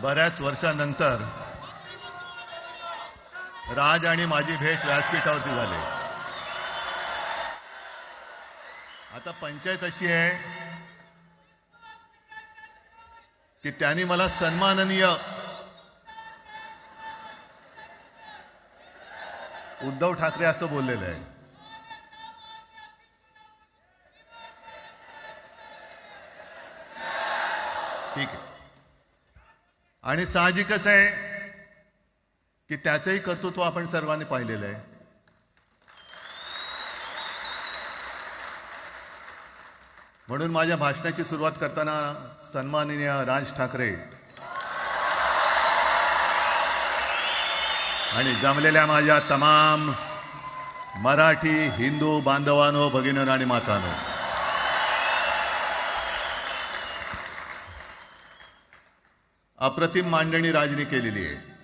बऱ्याच वर्षानंतर राज आणि माझी भेट व्यासपीठावरती झाली. आता पंचायत अशी आहे की त्यांनी मला सन्माननीय उद्धव ठाकरे असं बोललेलं आहे. ठीक आहे. आणि साहजिकच आहे की त्याचंही कर्तृत्व आपण सर्वांनी पाहिलेलं आहे. म्हणून माझ्या भाषणाची सुरुवात करताना सन्माननीय राज ठाकरे आणि जमलेल्या माझ्या तमाम मराठी हिंदू बांधवांनो, भगिनींनो आणि मातांनो, अप्रतिम मांडणी राजनी केलेली आहे.